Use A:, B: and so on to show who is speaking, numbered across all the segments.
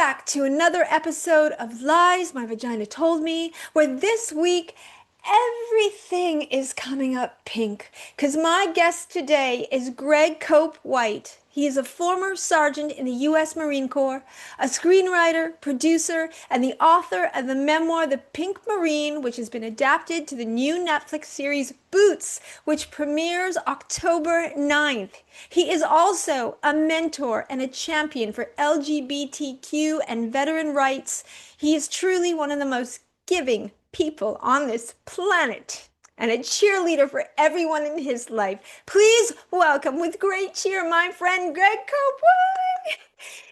A: back to another episode of Lies My Vagina Told Me, where this week everything is coming up pink. Because my guest today is Greg Cope White. He is a former sergeant in the U.S. Marine Corps, a screenwriter, producer, and the author of the memoir The Pink Marine, which has been adapted to the new Netflix series Boots, which premieres October 9th. He is also a mentor and a champion for LGBTQ and veteran rights. He is truly one of the most giving people on this planet and a cheerleader for everyone in his life. Please welcome with great cheer my friend Greg Copeland.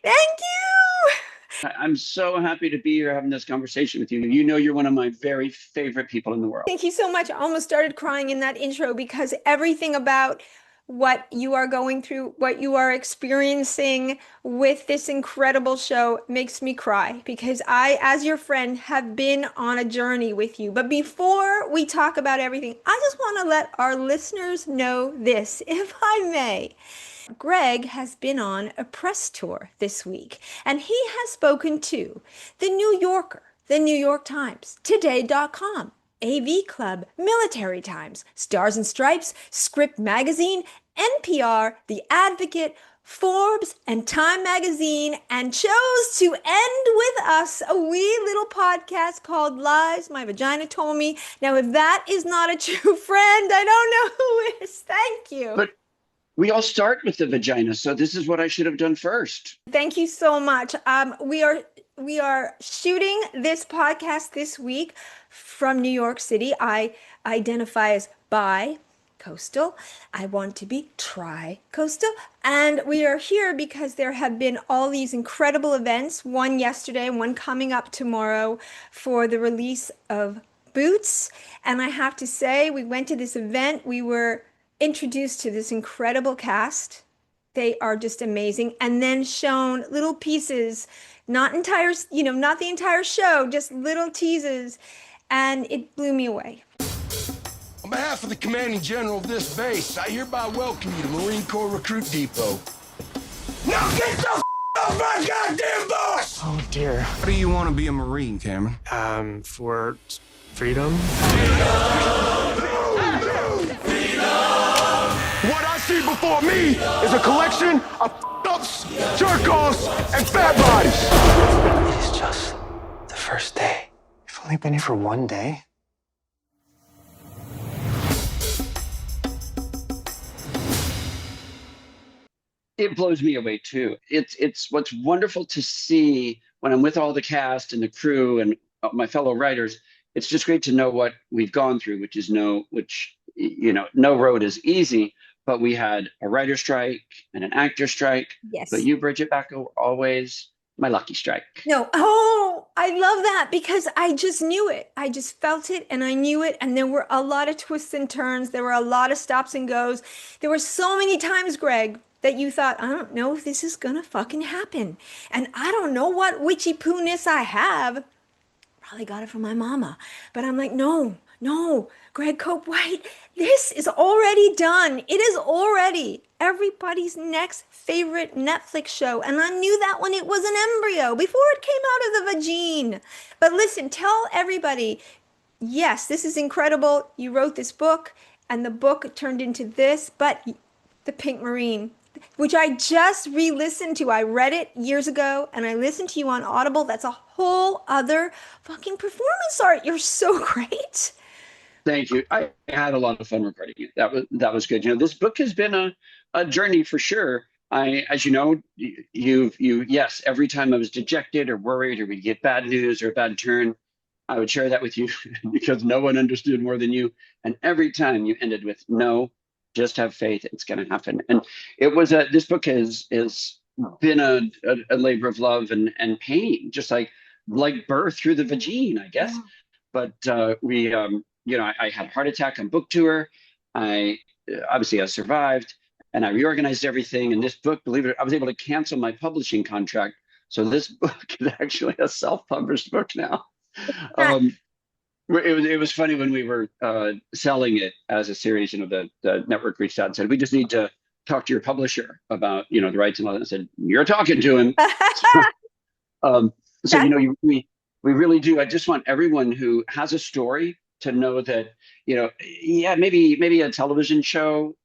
A: Thank you.
B: I'm so happy to be here having this conversation with you. You know, you're one of my very favorite people in the world.
A: Thank you so much. I almost started crying in that intro because everything about what you are going through, what you are experiencing with this incredible show makes me cry because I, as your friend, have been on a journey with you. But before we talk about everything, I just want to let our listeners know this, if I may. Greg has been on a press tour this week, and he has spoken to The New Yorker, The New York Times, Today.com, AV Club, Military Times, Stars and Stripes, Script Magazine, NPR, The Advocate, Forbes, and Time Magazine, and chose to end with us a wee little podcast called Lies My Vagina Told Me. Now, if that is not a true friend, I don't know who is. Thank you.
B: But we all start with the vagina, so this is what I should have done first.
A: Thank you so much. We are shooting this podcast this week from New York City. I identify as bi-coastal. I want to be tri-coastal. And we are here because there have been all these incredible events, one yesterday and one coming up tomorrow for the release of Boots. And I have to say, we went to this event. We were introduced to this incredible cast. They are just amazing. And then shown little pieces, not the entire show, just little teases. And it blew me away.
C: On behalf of the commanding general of this base, I hereby welcome you to Marine Corps Recruit Depot. Now get the off my goddamn boss!
D: Oh dear.
C: How do you want to be a Marine, Cameron?
D: For freedom?
C: What I see before me is a collection of ups, jerk-offs, and fat bodies.
D: It is just the first day. You've only been here for one day?
B: It blows me away too. It's what's wonderful to see when I'm with all the cast and the crew and my fellow writers. It's just great to know what we've gone through, no road is easy. But we had a writer strike and an actor strike.
A: Yes.
B: But you, Brigitte Bako, always my lucky strike.
A: No. Oh, I love that because I just knew it. I just felt it and I knew it. And there were a lot of twists and turns. There were a lot of stops and goes. There were so many times, Greg, that you thought, I don't know if this is going to fucking happen. And I don't know what witchy poo-ness I have. Probably got it from my mama. But I'm like, no, Greg Cope White, this is already done. It is already everybody's next favorite Netflix show. And I knew that when it was an embryo, before it came out of the vagine. But listen, tell everybody, yes, this is incredible. You wrote this book, and the book turned into this, but The Pink Marine, which I just re-listened to. I read it years ago, and I listened to you on Audible. That's a whole other fucking performance art. You're so great.
B: Thank you. I had a lot of fun recording it. That was good. You know, this book has been a journey for sure. As you know, yes, every time I was dejected or worried or we'd get bad news or a bad turn, I would share that with you because no one understood more than you. And every time you ended with, no, just have faith, it's going to happen. And it was this book has been a labor of love and pain, just like birth through the vagine, I guess. Yeah. But I had a heart attack on book tour. I survived and I reorganized everything. And this book, believe it, I was able to cancel my publishing contract. So this book is actually a self-published book now. It was funny when we were selling it as a series, the network reached out and said, we just need to talk to your publisher about, the rights and all that. I said, you're talking to him. So,
A: That
B: we really do. I just want everyone who has a story to know that, yeah, maybe a television show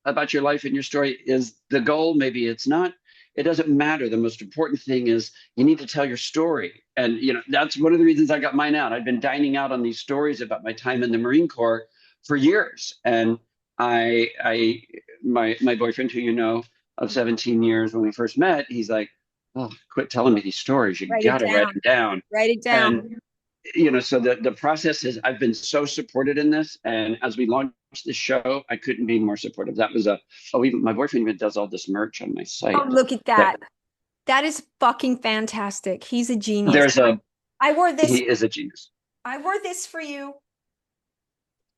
B: about your life and your story is the goal. Maybe it's not. It doesn't matter. The most important thing is you need to tell your story. And, that's one of the reasons I got mine out. I've been dining out on these stories about my time in the Marine Corps for years. And my boyfriend, who of 17 years when we first met, he's like, oh, quit telling me these stories. You
A: write it
B: got to write
A: down.
B: them down.
A: Write it
B: And
A: down.
B: so the process is I've been so supported in this. And as we launched the show, I couldn't be more supportive. That was even my boyfriend even does all this merch on my
A: Oh,
B: site.
A: look at
B: That
A: that. That is fucking fantastic. He's a genius.
B: there's a
A: I wore this.
B: He is a genius.
A: I wore this for you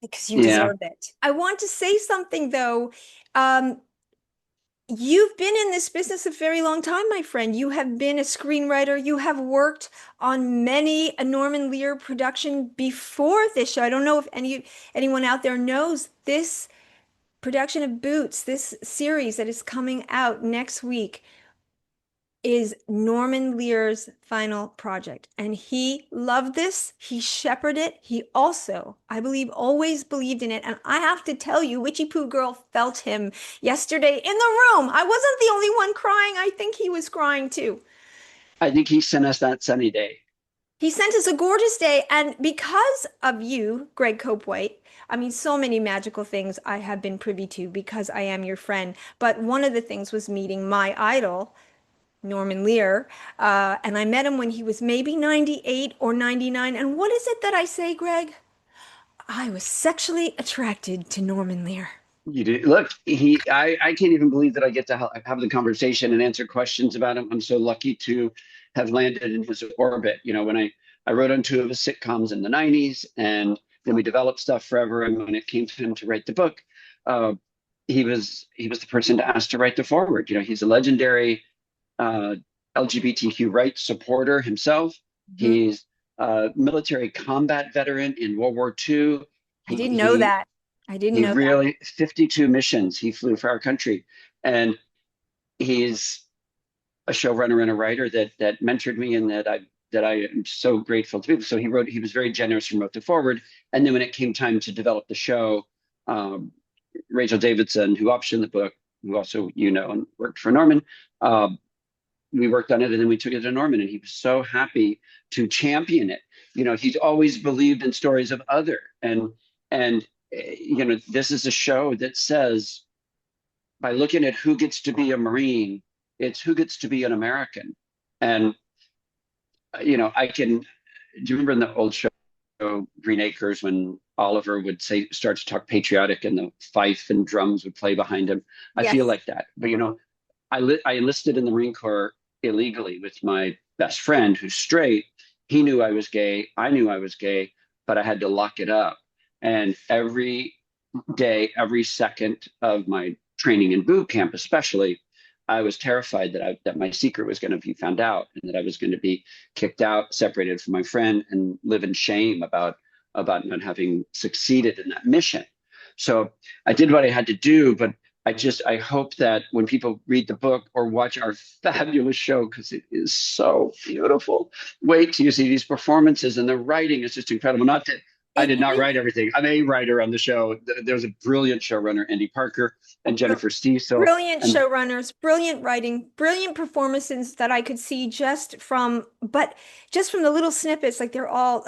A: because you
B: Yeah.
A: deserve it. I want to say something though. Um, you've been in this business a very long time, my friend. You have been a screenwriter. You have worked on many a Norman Lear production before this show. I don't know if anyone out there knows this production of Boots, this series that is coming out next week, is Norman Lear's final project. And he loved this. He shepherded it. He also, I believe, always believed in it. And I have to tell you, Witchy Poo Girl felt him yesterday in the room. I wasn't the only one crying. I think he was crying too.
B: I think he sent us that sunny day.
A: He sent us a gorgeous day. And because of you, Greg Copewhite, I mean, so many magical things I have been privy to because I am your friend. But one of the things was meeting my idol, Norman Lear. And I met him when he was maybe 98 or 99. And what is it that I say, Greg? I was sexually attracted to Norman Lear.
B: You do look. I can't even believe that I get to have the conversation and answer questions about him. I'm so lucky to have landed in his orbit. When I wrote on two of his sitcoms in the '90s, and then we developed stuff forever. And when it came to him to write the book, uh, he was the person to ask to write the foreword. He's a legendary uh, LGBTQ rights supporter himself.
A: Mhm.
B: He's a military combat veteran in World War II.
A: I
B: He
A: didn't know
B: he
A: that. I didn't
B: he
A: know that.
B: really 52 missions he flew for our country, and he's a showrunner and a writer that mentored me and that I am so grateful to. So he was very generous and wrote the forward. And then when it came time to develop the show, um, Rachel Davidson, who optioned the book, who also and worked for Norman, um, we worked on it and then we took it to Norman and he was so happy to champion it. He's always believed in stories of other and this is a show that says by looking at who gets to be a Marine, it's who gets to be an American. And I can. Do you remember in the old show Green Acres when Oliver would start to talk patriotic and the fife and drums would play behind him? I feel
A: Yes.
B: like that. But I enlisted in the Marine Corps illegally with my best friend who's straight. He knew I was gay. I knew I was gay, but I had to lock it up. And every day, every second of my training in boot camp, especially, I was terrified that my secret was going to be found out and that I was going to be kicked out, separated from my friend, and live in shame about not having succeeded in that mission. So I did what I had to do, but I hope that when people read the book or watch our fabulous show, because it is so beautiful, wait till you see these performances and the writing is just incredible. Not that I
A: It
B: did not
A: is
B: write everything. I'm a writer on the show. There's a brilliant showrunner, Andy Parker and Jennifer Steele.
A: brilliant
B: And
A: showrunners, brilliant writing, brilliant performances that I could see just from the little snippets, like they're all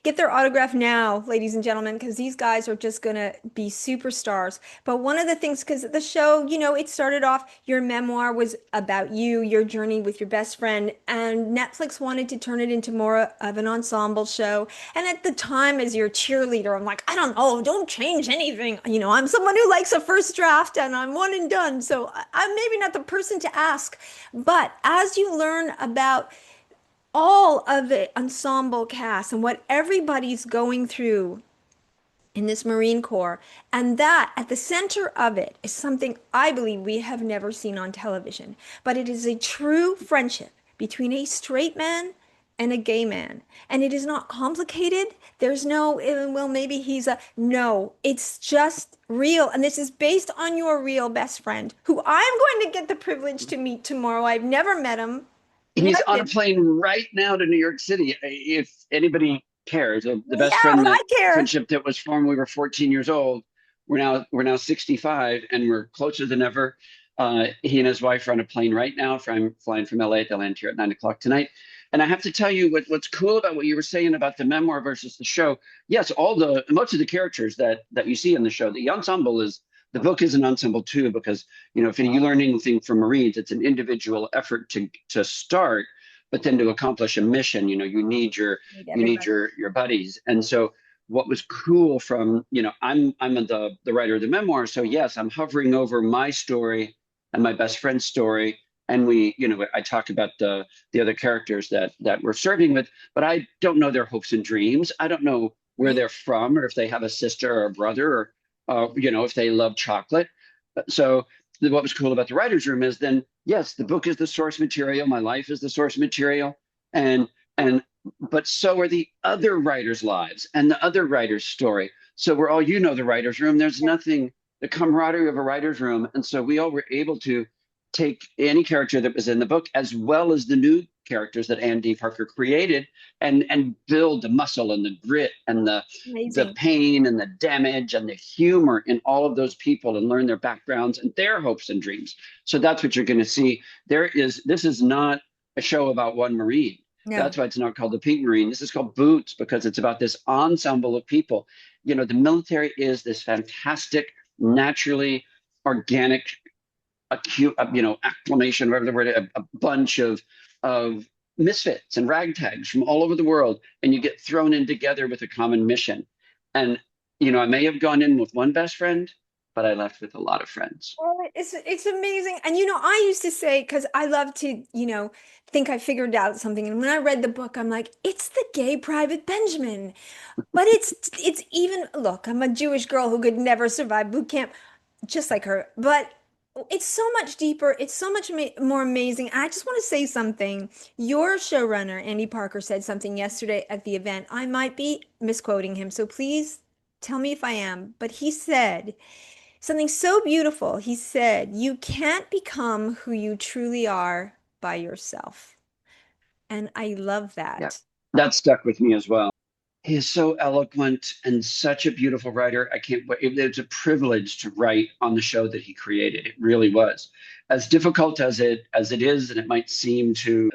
A: get their autograph now, ladies and gentlemen, because these guys are just gonna be superstars. But one of the things, because the show, it started off, your memoir was about you, your journey with your best friend, and Netflix wanted to turn it into more of an ensemble show. And at the time, as your cheerleader, I'm like, I don't know, don't change anything. I'm someone who likes a first draft and I'm one and done. So I'm maybe not the person to ask. But as you learn about all of the ensemble cast and what everybody's going through in this Marine Corps, and that at the center of it is something I believe we have never seen on television, but it is a true friendship between a straight man and a gay man. And it is not complicated. There's no, well, maybe he's a, no, it's just real. And this is based on your real best friend, who I'm going to get the privilege to meet tomorrow. I've never met him.
B: He's
A: What
B: on a
A: did?
B: plane right now to New York City. If anybody cares, the best
A: Yeah,
B: friend
A: I
B: that
A: care.
B: friendship that was formed, we were 14 years old. We're now 65, and we're closer than ever. He and his wife are on a plane right now. From flying from LA. They'll land here at 9 o'clock tonight. And I have to tell you what's cool about what you were saying about the memoir versus the show. Yes, all the most of the characters that you see in the show, the ensemble is the book is an ensemble too, because if you learn anything from Marines, it's an individual effort to start, but then to accomplish a mission,
A: Need
B: you need
A: everybody.
B: your buddies. And so what was cool from, I'm the writer of the memoir, so yes, I'm hovering over my story and my best friend's story. And I talk about the other characters that we're serving with, but I don't know their hopes and dreams. I don't know where
A: Right.
B: they're from, or if they have a sister or a brother, or if they love chocolate. So what was cool about the writer's room is then, yes, the book is the source material, my life is the source material, and and but so are the other writers' lives and the other writers' story. So we're all, the writer's room. There's nothing, the camaraderie of a writer's room. And so we all were able to take any character that was in the book, as well as the new characters that Andy Parker created, and build the muscle and the grit and the
A: Amazing.
B: pain and the damage and the humor in all of those people, and learn their backgrounds and their hopes and dreams. So that's what you're going to see. This is not a show about one Marine.
A: No.
B: That's why it's not called the Pink Marine. This is called Boots, because it's about this ensemble of people. The military is this fantastic, naturally organic, acute, acclamation, whatever the word, a bunch of misfits and ragtags from all over the world, and you get thrown in together with a common mission. And I may have gone in with one best friend, but I left with a lot of friends.
A: Oh, it's amazing. And I used to say, because I love to, think I figured out something. And when I read the book, I'm like, it's the gay Private Benjamin. But it's even, look, I'm a Jewish girl who could never survive boot camp, just like her. But it's so much deeper. It's so much more amazing. I just want to say something. Your showrunner, Andy Parker, said something yesterday at the event. I might be misquoting him, so please tell me if I am. But he said something so beautiful. He said, "You can't become who you truly are by yourself." And I love
B: Yeah,
A: that.
B: that stuck with me as well. He is so eloquent and such a beautiful writer. I can't wait. It's a privilege to write on the show that he created. It really was. As difficult as it is, and it might seem to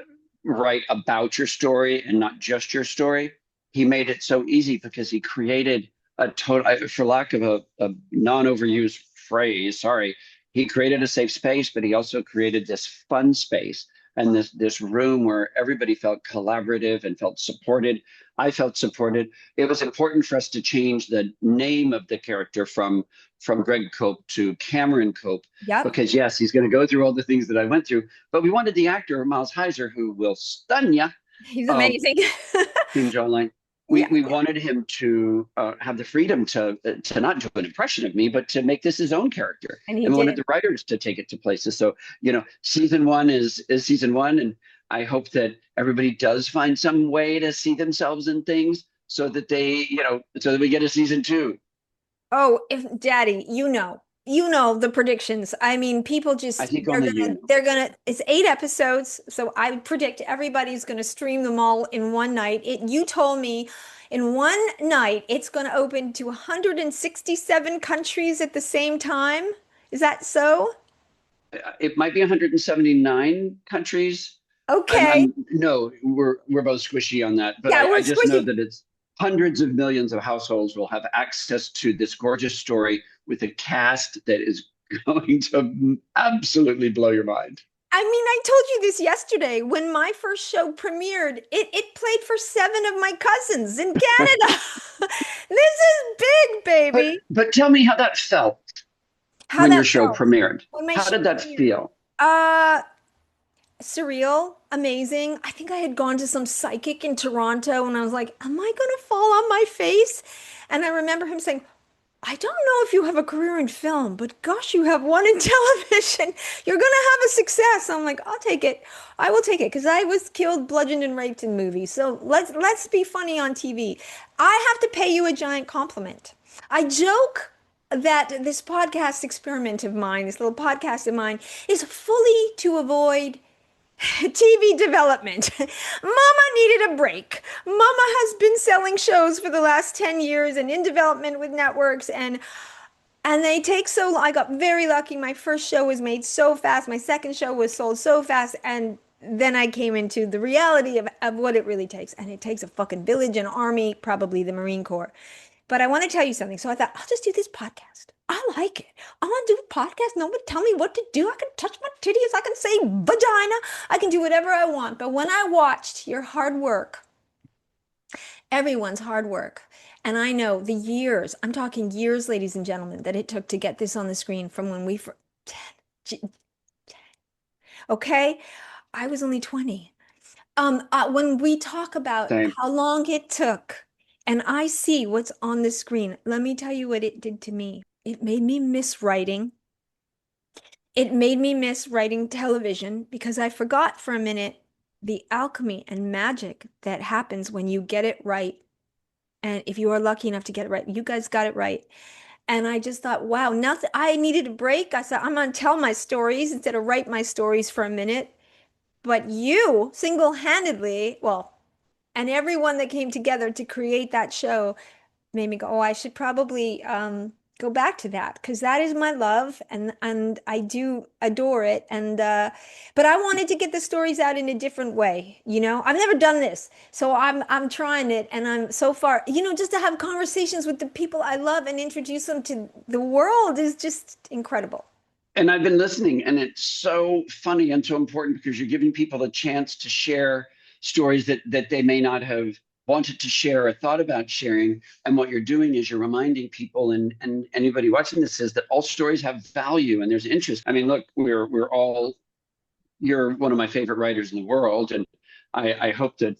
B: write about your story and not just your story, he made it so easy because he created a total, for lack of a non-overused phrase, sorry, he created a safe space, but he also created this fun space and this room where everybody felt collaborative and felt supported. I felt supported. It was important for us to change the name of the character from Greg Cope to Cameron Cope,
A: Yep.
B: because yes, he's going to go through all the things that I went through, but we wanted the actor Miles Heiser, who will stun you,
A: He's
B: um,
A: amazing.
B: Team John Lang. We
A: Yeah.
B: we wanted him to have the freedom to not do an impression of me, but to make this his own character.
A: And he
B: And we wanted
A: did.
B: the writers to take it to places. So season one is season one, and I hope that everybody does find some way to see themselves in things, so that so that we get a season two.
A: Oh, if Daddy, the predictions. I mean, people
B: I
A: just
B: think only you know.
A: they're gonna it's 8 episodes, so I predict everybody's gonna stream them all in one night. You told me in one night it's gonna open to 167 countries at the same time. Is that so?
B: It might be 179 countries.
A: Okay.
B: No, we're both squishy on that, but
A: Yeah,
B: I
A: we're
B: just know
A: squishy.
B: that it's hundreds of millions of households will have access to this gorgeous story with a cast that is going to absolutely blow your mind.
A: I mean, I told you this yesterday when my first show premiered. It played for seven of my cousins in Canada. This is big,
B: But
A: baby.
B: but tell me how that felt
A: How
B: when your
A: that
B: show
A: felt
B: premiered.
A: when my
B: How
A: show
B: did that
A: premiered.
B: feel?
A: Uh, Surreal, amazing. I think I had gone to some psychic in Toronto and I was like, am I gonna fall on my face? And I remember him saying, I don't know if you have a career in film, but gosh, you have one in television. You're gonna have a success. I'm like, I'll take it. I will take it because I was killed, bludgeoned, and raped in movies. So let's be funny on TV. I have to pay you a giant compliment. I joke that this podcast experiment of mine, this little podcast of mine, is fully to avoid TV development. Mama needed a break. Mama has been selling shows for the last 10 years and in development with networks and they take so long. I got very lucky. My first show was made so fast. My second show was sold so fast. And then I came into the reality of what it really takes. And it takes a fucking village, an army, probably the Marine Corps. But I want to tell you something. So I thought, I'll just do this podcast. I like it. I want to do a podcast. Nobody tell me what to do. I can touch my titties. I can say vagina. I can do whatever I want. But when I watched your hard work, everyone's hard work, and I know the years, I'm talking years, ladies and gentlemen, that it took to get this on the screen from when we first, okay? I was only 20. When we talk about
B: Same.
A: how long it took, and I see what's on the screen, let me tell you what it did to me. It made me miss writing. It made me miss writing television because I forgot for a minute the alchemy and magic that happens when you get it right. And if you are lucky enough to get it right, you guys got it right. And I just thought, wow, nothing. I needed a break. I said, I'm going to tell my stories instead of write my stories for a minute. But you single-handedly, well, and everyone that came together to create that show made me go, oh, I should probably go back to that because that is my love and I do adore it. And but I wanted to get the stories out in a different way. You know, I've never done this, so I'm trying it, and I'm so far, you know, just to have conversations with the people I love and introduce them to the world is just incredible.
B: And I've been listening, and it's so funny and so important because you're giving people a chance to share stories that they may not have wanted to share or thought about sharing. And what you're doing is you're reminding people and anybody watching this is that all stories have value and there's interest. I mean, look, we're all, you're one of my favorite writers in the world, and I hope that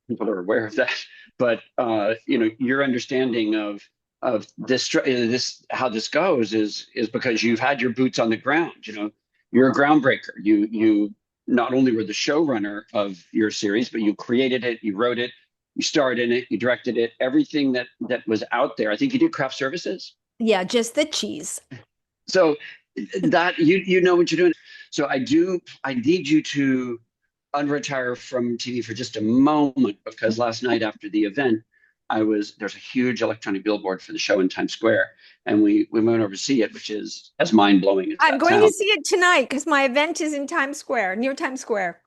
B: people are aware of that. But you know, your understanding of this how this goes is because you've had your boots on the ground. You know, you're a groundbreaker. You not only were the showrunner of your series, but you created it, you wrote it, you starred in it, you directed it, everything that was out there. I think you did craft services.
A: Yeah, just the cheese.
B: So that you know what you're doing. So I need you to unretire from TV for just a moment because last night after the event, there's a huge electronic billboard for the show in Times Square, and we went over to see it, which is as mind blowing as
A: I'm
B: that
A: going to
B: sounds.
A: see it tonight because my event is in Times Square, near Times Square.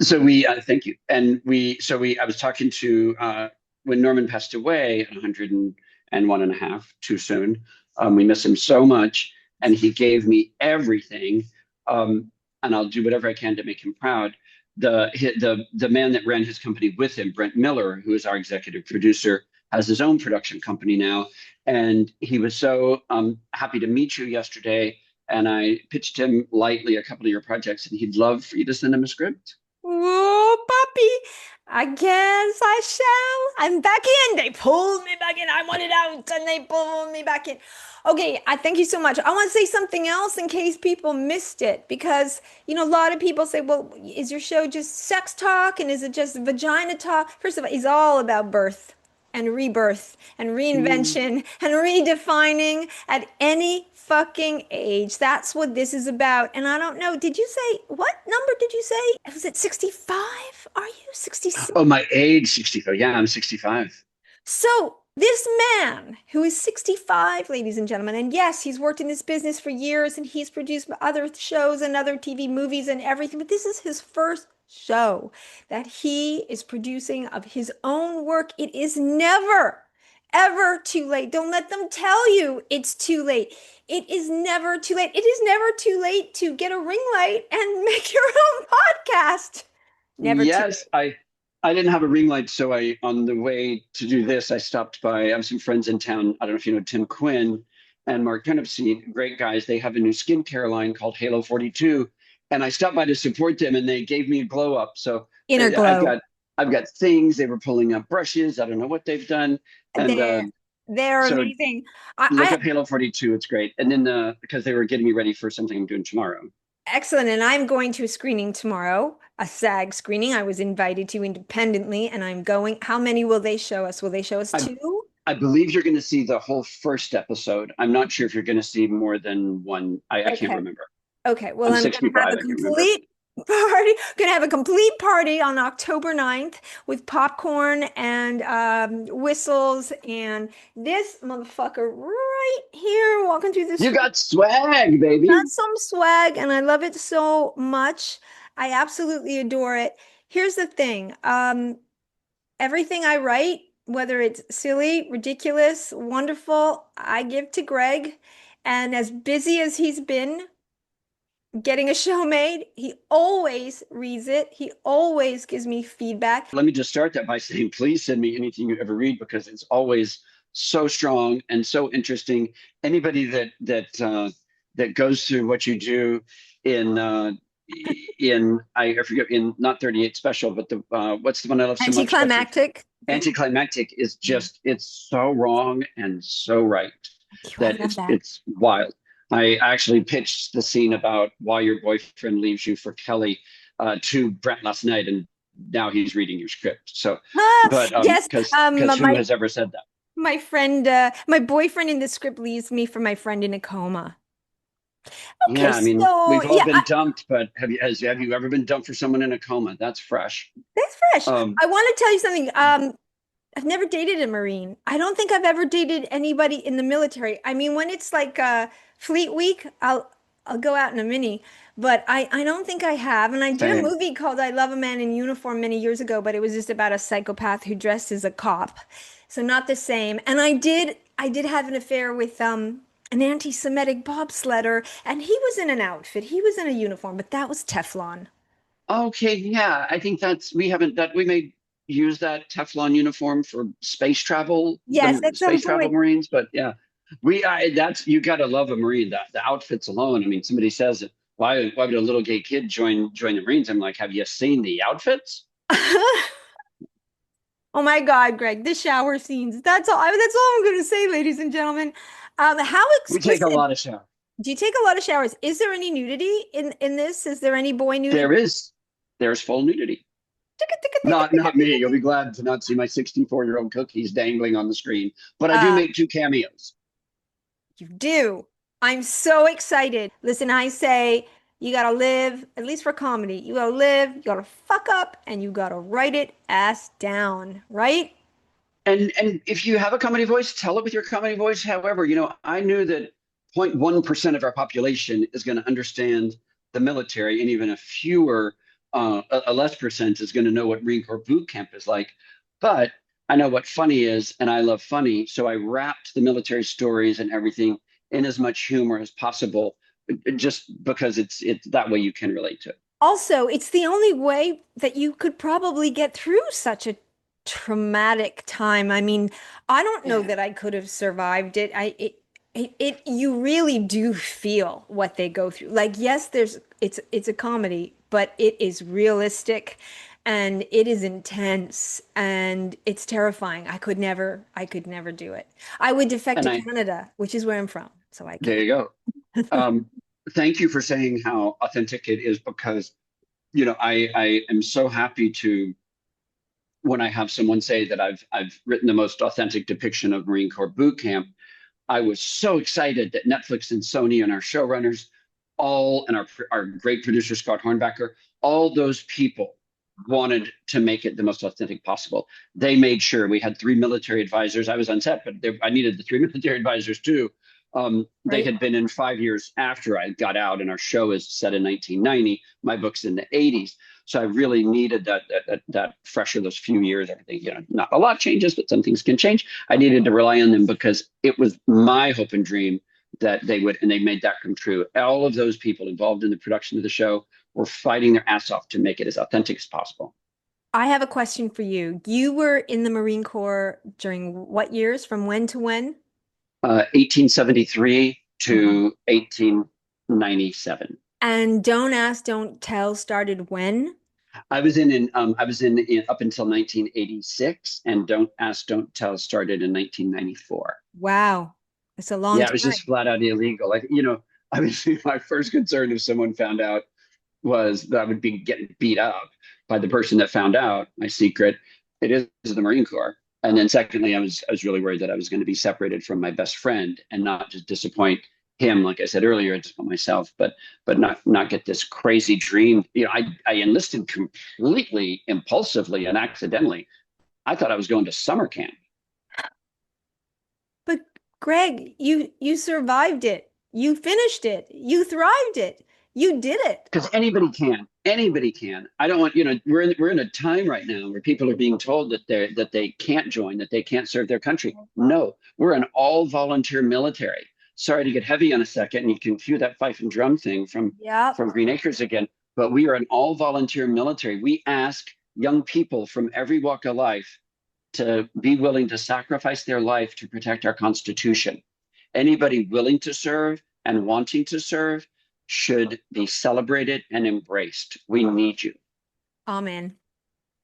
B: So we thank you, and I was talking to when Norman passed away at 101 and a half, too soon. We miss him so much, and he gave me everything, and I'll do whatever I can to make him proud. The man that ran his company with him, Brent Miller, who is our executive producer, has his own production company now, and he was so happy to meet you yesterday. And I pitched him lightly a couple of your projects, and he'd love for you to send him a script.
A: Whoa, puppy. I guess I shall. I'm back in. They pulled me back in. I wanted out and they pulled me back in. Okay, I thank you so much. I want to say something else in case people missed it because, you know, a lot of people say, well, is your show just sex talk and is it just vagina talk? First of all, it's all about birth and rebirth and reinvention and redefining at any fucking age. That's what this is about. And I don't know, did you say, what number did you say? Was it 65? Are you 66?
B: Oh, my age, 65. Yeah, I'm 65.
A: So this man who is 65, ladies and gentlemen, and yes, he's worked in this business for years and he's produced other shows and other TV movies and everything, but this is his first show that he is producing of his own work. It is never, ever too late. Don't let them tell you it's too late. It is never too late. It is never too late to get a ring light and make your own podcast. Never too
B: Yes, I didn't have a ring light, so on the way to do this, I stopped by. I have some friends in town. I don't know if you know Tim Quinn and Mark Turnipseed, great guys. They have a new skincare line called Halo 42, and I stopped by to support them, and they gave me a glow up. So
A: inner glow.
B: I've got things. They were pulling up brushes. I don't know what they've done, and
A: They're
B: so
A: amazing.
B: look up Halo 42. It's great. And then because they were getting me ready for something I'm doing tomorrow.
A: Excellent. And I'm going to a screening tomorrow, a SAG screening. I was invited to independently, and I'm going. How many will they show us? Will they show us two?
B: I believe you're going to see the whole first episode. I'm not sure if you're going to see more than one. I can't remember.
A: Okay. Well, I'm going to have a complete Party. Gonna have a complete party on October 9th with popcorn and whistles and this motherfucker right here walking through the
B: You
A: street.
B: got swag, baby.
A: Got some swag and I love it so much. I absolutely adore it. Here's the thing. Everything I write, whether it's silly, ridiculous, wonderful, I give to Greg. And as busy as he's been getting a show made, he always reads it. He always gives me feedback.
B: Let me just start that by saying, please send me anything you ever read because it's always so strong and so interesting. Anybody that goes through what you do in I forget in not 38 Special, but the what's the one I love so much?
A: Anticlimactic.
B: Anticlimactic is
A: Yeah.
B: just it's so wrong and so right
A: Thank you. I
B: that
A: love that.
B: it's wild. I actually pitched the scene about why your boyfriend leaves you for Kelly to Brent last night, and now he's reading your script. So, but
A: Yes,
B: because who has ever said that?
A: my friend, my boyfriend in the script leaves me for my friend in a coma. Okay,
B: Yeah, I mean,
A: so
B: we've all
A: yeah,
B: been dumped, but have you ever been dumped for someone in a coma? That's fresh.
A: that's fresh.
B: Um,
A: I want to tell you something. I've never dated a Marine. I don't think I've ever dated anybody in the military. I mean, when it's like Fleet Week, I'll go out in a mini, but I don't think I have. And I did a
B: Same.
A: movie called I Love a Man in Uniform many years ago, but it was just about a psychopath who dressed as a cop. So not the same. And I did have an affair with an anti-Semitic bobsledder, and he was in an outfit. He was in a uniform, but that was Teflon.
B: Okay, yeah, I think that's we haven't that we may use that Teflon uniform for space travel,
A: Yes,
B: the
A: at some
B: space travel
A: point.
B: Marines, but yeah, that's you got to love a Marine. That the outfits alone. I mean, somebody says, why would a little gay kid join the Marines? I'm like, have you seen the outfits?
A: Oh my God, Greg, the shower scenes. That's all I'm going to say, ladies and gentlemen. How
B: We take a
A: explicit
B: lot of shots.
A: do you take a lot of showers? Is there any nudity in this? Is there any boy nudity?
B: There is, there's full nudity. Not me. You'll be glad to not see my 64-year-old cookies dangling on the screen, but I do
A: Uh,
B: make two cameos.
A: you do. I'm so excited. Listen, I say you gotta live, at least for comedy. You gotta live, you gotta fuck up, and you gotta write it ass down, right?
B: And if you have a comedy voice, tell it with your comedy voice. However, I knew that 0.1% of our population is going to understand the military, and even a less percent is going to know what Marine Corps boot camp is like. But I know what funny is, and I love funny, so I wrapped the military stories and everything in as much humor as possible, just because it's that way you can relate to it.
A: Also, it's the only way that you could probably get through such a traumatic time. I mean, I don't know
B: Yeah.
A: that I could have survived it. You really do feel what they go through. Like, yes, it's a comedy, but it is realistic and it is intense and it's terrifying. I could never do it. I would defect
B: And
A: to
B: I
A: Canada, which is where I'm from, so I
B: There
A: can't.
B: you go. Um, Thank you for saying how authentic it is because I am so happy to when I have someone say that I've written the most authentic depiction of Marine Corps boot camp. I was so excited that Netflix and Sony and our showrunners, all and our great producer Scott Hornbacker, all those people wanted to make it the most authentic possible. They made sure we had three military advisors. I was on set, but I needed the three military advisors too. They
A: Right?
B: had been in 5 years after I got out, and our show is set in 1990. My book's in the 80s, so I really needed that fresher those few years. Everything, not a lot changes, but some things can change. I needed to rely on them because it was my hope and dream that they would, and they made that come true. All of those people involved in the production of the show were fighting their ass off to make it as authentic as possible.
A: I have a question for you. You were in the Marine Corps during what years? From when to when?
B: 1873
A: Mhm.
B: to 1897.
A: And Don't Ask, Don't Tell started when?
B: I was in up until 1986, and Don't Ask, Don't Tell started in 1994.
A: Wow. It's a long
B: Yeah, it was just
A: time.
B: flat out illegal. Obviously, my first concern if someone found out was that I would be getting beat up by the person that found out my secret. It is the Marine Corps. And then secondly, I was really worried that I was going to be separated from my best friend and not just disappoint him, like I said earlier, it's about myself, but not get this crazy dream. I enlisted completely impulsively and accidentally. I thought I was going to summer camp.
A: But Greg, you survived it. You finished it. You thrived it. You did it.
B: Because anybody can. Anybody can. I don't want, we're in a time right now where people are being told that they can't join, that they can't serve their country. No, we're an all volunteer military. Sorry to get heavy on a second, and you can cue that fife and drum thing
A: Yep.
B: from Green Acres again. But we are an all volunteer military. We ask young people from every walk of life to be willing to sacrifice their life to protect our Constitution. Anybody willing to serve and wanting to serve should be celebrated and embraced. We need you.
A: Amen.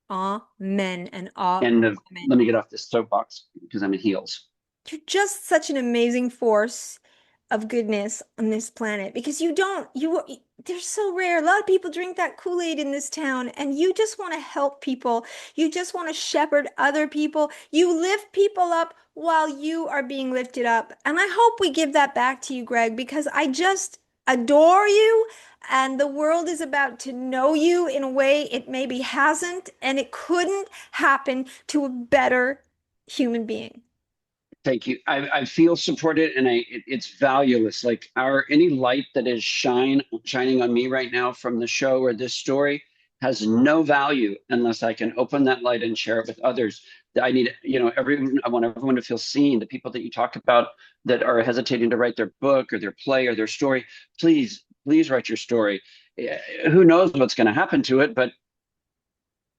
A: Amen and amen.
B: And let me get off this soapbox because I'm in heels.
A: You're just such an amazing force of goodness on this planet because they're so rare. A lot of people drink that Kool-Aid in this town, and you just want to help people. You just want to shepherd other people. You lift people up while you are being lifted up. And I hope we give that back to you, Greg, because I just adore you. And the world is about to know you in a way it maybe hasn't, and it couldn't happen to a better human being.
B: Thank you. I feel supported, and it's valueless. Like any light that is shining on me right now from the show or this story has no value unless I can open that light and share it with others. I need, I want everyone to feel seen. The people that you talk about that are hesitating to write their book or their play or their story, please write your story. Who knows what's going to happen to it, but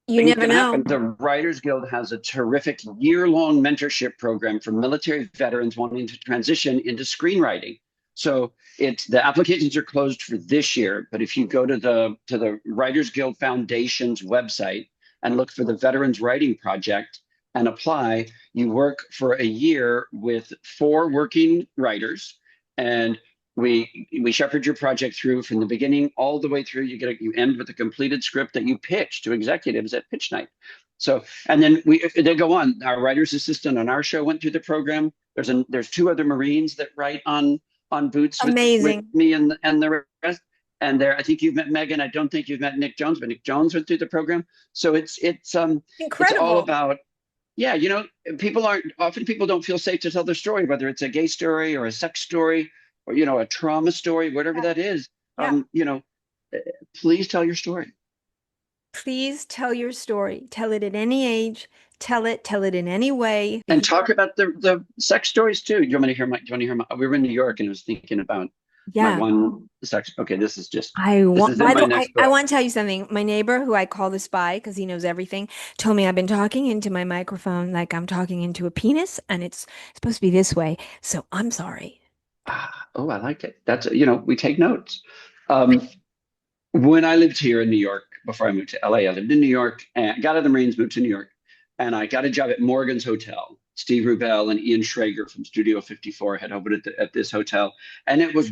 A: You
B: things
A: never
B: can
A: know.
B: happen. The Writers Guild has a terrific year-long mentorship program for military veterans wanting to transition into screenwriting. So the applications are closed for this year, but if you go to the Writers Guild Foundation's website and look for the Veterans Writing Project and apply, you work for a year with 4 working writers, and we shepherd your project through from the beginning all the way through. You end with a completed script that you pitch to executives at pitch night. So, and then they go on. Our writer's assistant on our show went through the program. There's 2 other Marines that write on Boots with
A: Amazing.
B: me and the rest. And there, I think you've met Megan. I don't think you've met Nick Jones, but Nick Jones went through the program. So it's all
A: Incredible.
B: about, yeah, people don't feel safe to tell their story, whether it's a gay story or a sex story or, a trauma story, whatever that is.
A: Yeah.
B: Please tell your story.
A: Please tell your story. Tell it at any age. Tell it in any way.
B: And talk about the sex stories too. Do you want to hear my, we were in New York and I was thinking about my one sex. Okay, this is just,
A: I want to tell you something. My neighbor, who I call the spy because he knows everything, told me I've been talking into my microphone like I'm talking into a penis, and it's supposed to be this way. So I'm sorry.
B: Oh, I like it. That's, we take notes. When I lived here in New York, before I moved to LA, I lived in New York and got out of the Marines, moved to New York, and I got a job at Morgan's Hotel. Steve Rubell and Ian Schrager from Studio 54 had opened at this hotel, and it was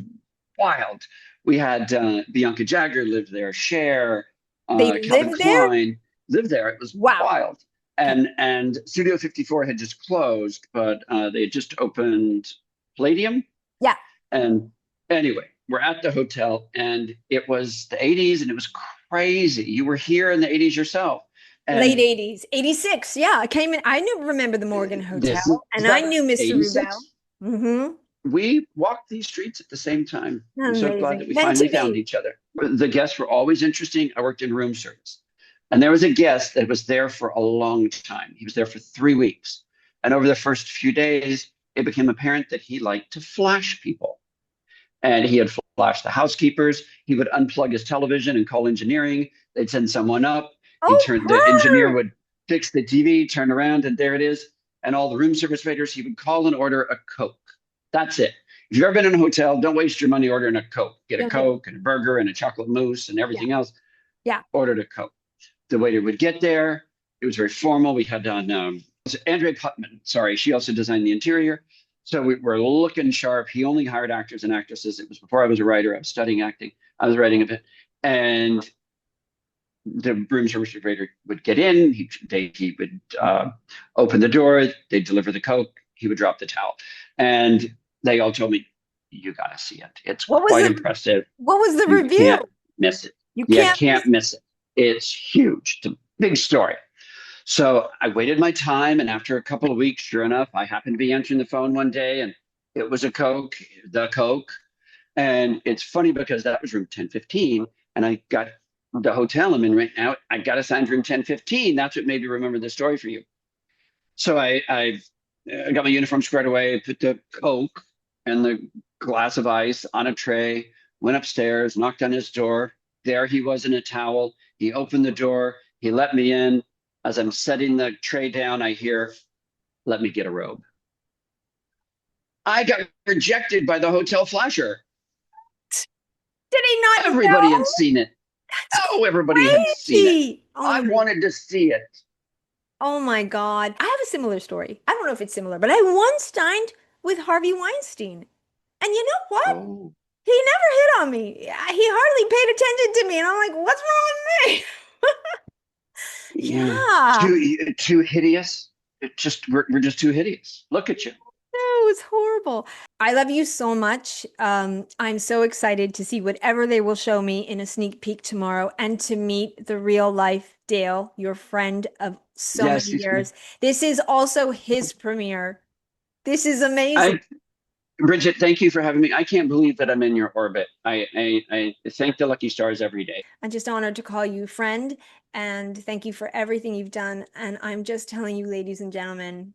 B: wild. We had Bianca Jagger lived there, Cher, Calvin Klein lived there. It was wild. And Studio 54 had just closed, but they had just opened Palladium.
A: Yeah.
B: And anyway, we're at the hotel, and it was the 80s, and it was crazy. You were here in the 80s yourself. And
A: late 80s, 86. Yeah, I came in. I remember the Morgan Hotel, and I knew Mr. Rubell. Mm-hmm.
B: We walked these streets at the same time. I'm so glad that we
A: Meant
B: finally
A: to be.
B: found each other. The guests were always interesting. I worked in room service, and there was a guest that was there for a long time. He was there for 3 weeks. And over the first few days, it became apparent that he liked to flash people. And he had flashed the housekeepers. He would unplug his television and call engineering. They'd send someone up. The engineer would fix the TV, turn around, and there it is. And all the room service waiters, he would call and order a Coke. That's it. If you've ever been in a hotel, don't waste your money ordering a Coke. Get a Coke and a burger and a chocolate mousse and everything else.
A: Yeah.
B: Ordered a Coke. The waiter would get there. It was very formal. We had on Andrea Putman. Sorry, she also designed the interior. So we were looking sharp. He only hired actors and actresses. It was before I was a writer. I was studying acting. I was writing a bit. And the room service waiter would get in. He would open the door. They'd deliver the Coke. He would drop the towel. And they all told me, you got to see it. It's
A: What was
B: quite
A: the
B: impressive.
A: what was the
B: You
A: review?
B: can't miss it.
A: You
B: You
A: can't.
B: can't miss it. It's huge. It's a big story. So I waited my time, and after a couple of weeks, sure enough, I happened to be answering the phone one day, and it was the Coke. And it's funny because that was room 1015, and I got the hotel I'm in right now. I got assigned room 1015. That's what made me remember the story for you. So I got my uniform squared away, put the Coke and the glass of ice on a tray, went upstairs, knocked on his door. There he was in a towel. He opened the door. He let me in. As I'm setting the tray down, I hear, "Let me get a robe." I got rejected by the hotel flasher.
A: Did he not
B: Everybody
A: know?
B: had seen it. Oh, everybody had seen it.
A: Crazy.
B: I wanted to see it.
A: Oh my God. I have a similar story. I don't know if it's similar, but I once dined with Harvey Weinstein. And you know what?
B: Oh,
A: He never hit on me. He hardly paid attention to me. And I'm like, what's wrong with me?
B: yeah.
A: Yeah.
B: Too hideous. We're just too hideous. Look at you.
A: No, it was horrible. I love you so much. I'm so excited to see whatever they will show me in a sneak peek tomorrow and to meet the real life Dale, your friend of so
B: Yes,
A: many years. This is also his premiere. This is amazing.
B: Bridget, thank you for having me. I can't believe that I'm in your orbit. I thank the lucky stars every day.
A: I'm just honored to call you friend and thank you for everything you've done. And I'm just telling you, ladies and gentlemen,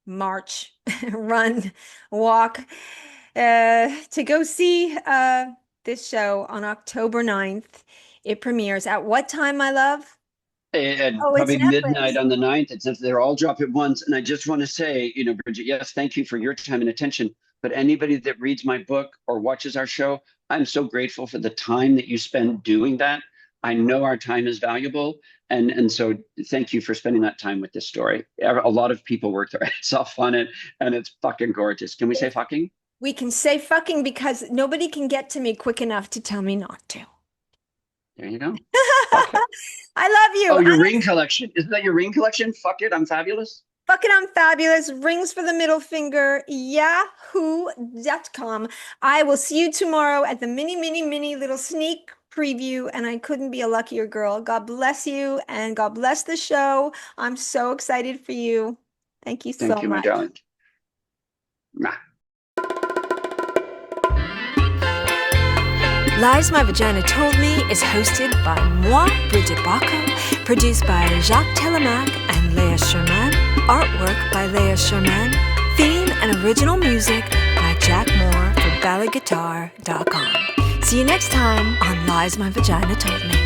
A: march, run, walk, to go see this show on October 9th. It premieres at what time, my love?
B: And
A: Oh, it's
B: probably
A: Netflix.
B: midnight on the 9th. It's if they're all drop at once. And I just want to say, Bridget, yes, thank you for your time and attention. But anybody that reads my book or watches our show, I'm so grateful for the time that you spend doing that. I know our time is valuable. And so thank you for spending that time with this story. A lot of people work their ass off on it, and it's fucking gorgeous. Can we say fucking?
A: We can say fucking because nobody can get to me quick enough to tell me not to.
B: There you go. Fuck it.
A: I love you.
B: Oh, your ring collection. Isn't that your ring collection? Fuck it, I'm fabulous.
A: Fucking I'm fabulous. Rings for the middle finger. Yahoo.com. I will see you tomorrow at the mini little sneak preview. And I couldn't be a luckier girl. God bless you and God bless the show. I'm so excited for you. Thank you so
B: Thank you, my
A: much.
B: darling. Mwah.
A: Lies My Vagina Told Me is hosted by moi, Brigitte Bako, produced by Jacques Telemac and Léa Sherman, artwork by Léa Sherman, theme and original music by Jack Moore for balladguitar.com. See you next time on Lies My Vagina Told Me.